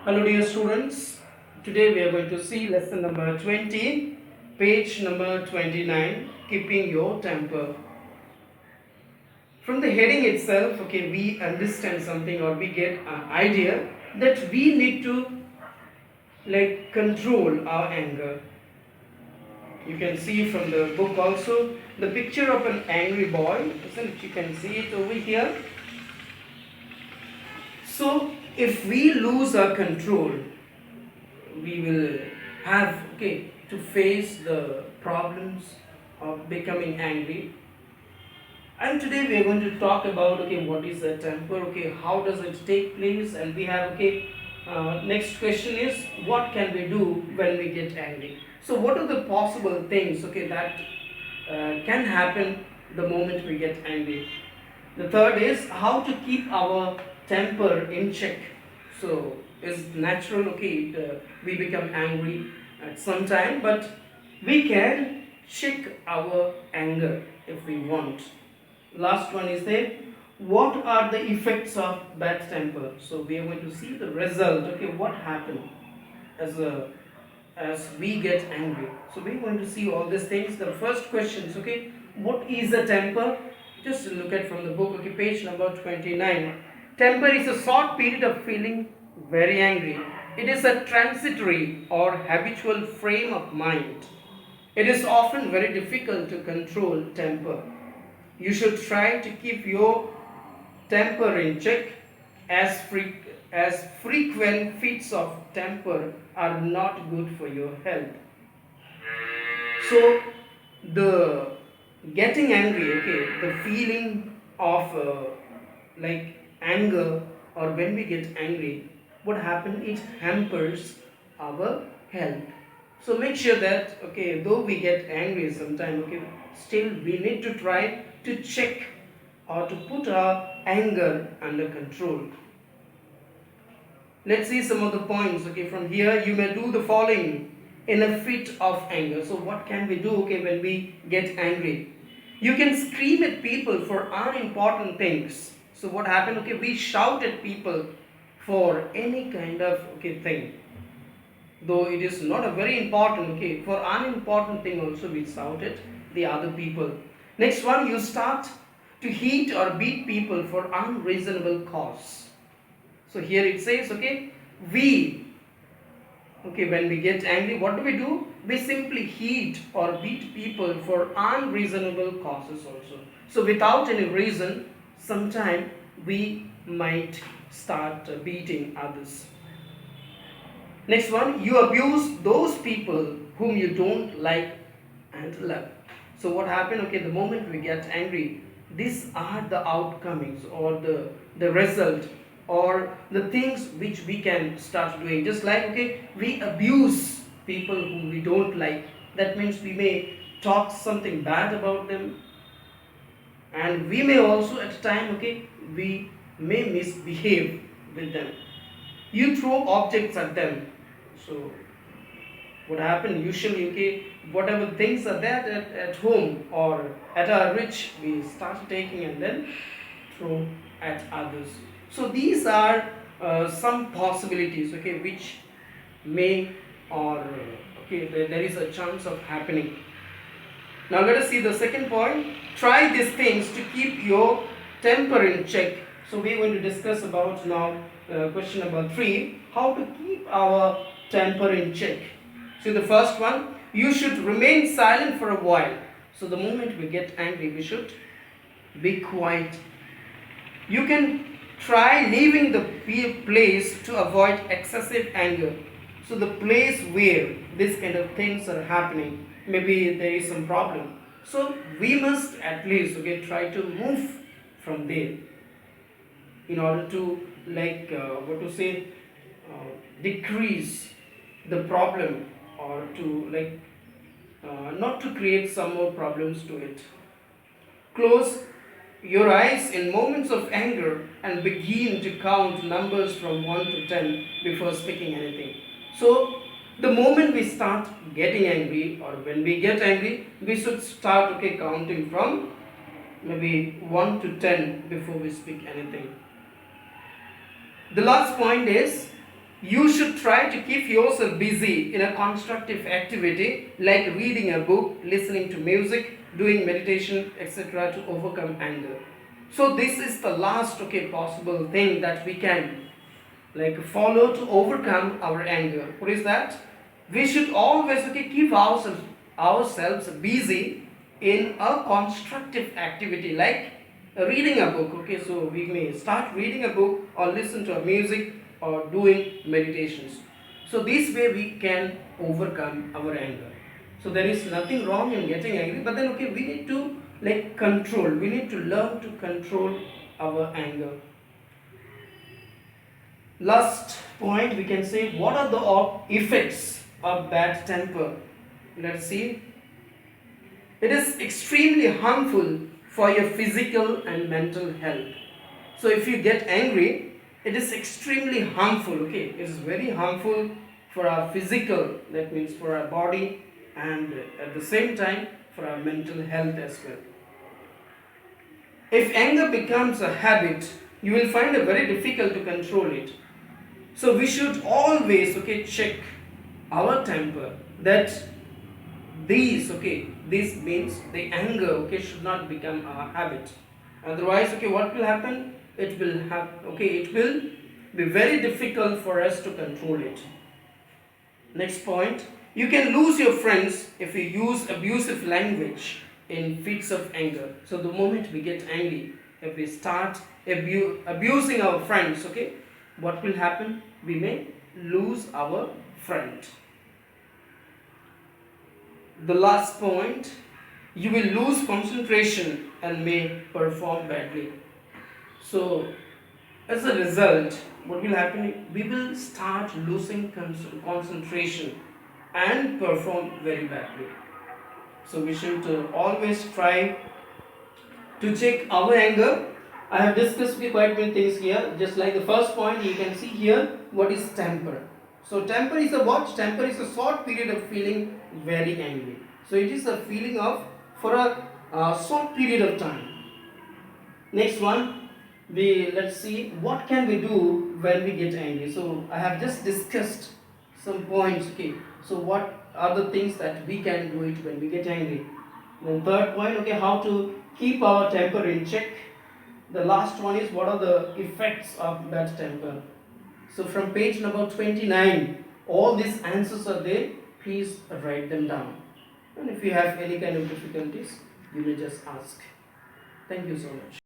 Hello dear students, today we are going to see lesson number 20, page number 29, keeping your temper. From the heading itself, we understand something or we get an idea that we need to control our anger. You can see from the book also the picture of an angry boy, isn't it? You can see it over here. So if we lose our control, we will have to face the problems of becoming angry. And today we are going to talk about what is a temper, how does it take place, and we have next question is what can we do when we get angry. So what are the possible things that can happen the moment we get angry. The third is how to keep our temper in check. So it's natural, we become angry at some time, but we can check our anger if we want. Last one is there. What are the effects of bad temper? So we are going to see the result. What happened as we get angry. So we're going to see all these things. The first question is what is a temper? Just look at from the book, page number 29. Temper is a short period of feeling very angry. It is a transitory or habitual frame of mind. It is often very difficult to control temper. You should try to keep your temper in check, as frequent fits of temper are not good for your health. So the getting angry, the feeling of anger, or when we get angry, what happens? It hampers our health. So make sure that though we get angry sometime, still we need to try to check or to put our anger under control. Let's see some of the points. From here you may do the following in a fit of anger. So what can we do when we get angry? You can scream at people for unimportant things. So what happened? We shout at people for any kind of thing, though it is not a very important, for unimportant thing also we shout at the other people. Next one, you start to hit or beat people for unreasonable cause. So here it says we when we get angry, what do? We simply hit or beat people for unreasonable causes also. So without any reason, sometime we might start beating others. Next one, you abuse those people whom you don't like and love. So what happened? The moment we get angry, these are the outcomes or the result or the things which we can start doing. Just like we abuse people whom we don't like. That means we may talk something bad about them, and we may also at a time we may misbehave with them. You throw objects at them. So what happened usually, whatever things are there at home or at our reach, we start taking and then throw at others. So these are some possibilities which may or there is a chance of happening. Now let us see the second point. Try these things to keep your temper in check. So we are going to discuss about now question number 3, how to keep our temper in check. So the first one, you should remain silent for a while. So the moment we get angry, we should be quiet. You can try leaving the place to avoid excessive anger. So the place where this kind of things are happening, maybe there is some problem. So we must at least try to move from there in order to decrease the problem, or to not to create some more problems to it. Close your eyes in moments of anger and begin to count numbers from 1 to 10 before speaking anything. So the moment we start getting angry, or when we get angry, we should start counting from maybe 1 to 10 before we speak anything. The last point is You should try to keep yourself busy in a constructive activity like reading a book, listening to music, doing meditation, etc. to overcome anger. So this is the last possible thing that we can follow to overcome our anger. What is that? We should always keep ourselves busy in a constructive activity like reading a book. So we may start reading a book or listen to a music or doing meditations. So this way we can overcome our anger. So there is nothing wrong in getting angry, but then we need to control. We need to learn to control our anger. Last point, we can say, what are the effects of bad temper? Let's see. It is extremely harmful for your physical and mental health. So if you get angry, it is extremely harmful. It is very harmful for our physical, that means for our body, and at the same time for our mental health as well. If anger becomes a habit, you will find it very difficult to control it. So we should always check our temper, that this means the anger should not become a habit. Otherwise what will happen? It will be very difficult for us to control it. Next point, you can lose your friends if you use abusive language in fits of anger. So the moment we get angry, if we start abusing our friends, what will happen? We may lose our friend. The last point, you will lose concentration and may perform badly. So as a result, what will happen? We will start losing concentration and perform very badly. So we should always try to check our anger. I have discussed quite many things here. Just like the first point, you can see here what is temper. So temper is a what? Temper is a short period of feeling very angry. So it is a feeling of for a short period of time. Next one, let's see what can we do when we get angry. So I have just discussed some points. So what are the things that we can do it when we get angry? Then third point, how to keep our temper in check. The last one is what are the effects of bad temper. So from page number 29, all these answers are there. Please write them down. And if you have any kind of difficulties, you may just ask. Thank you so much.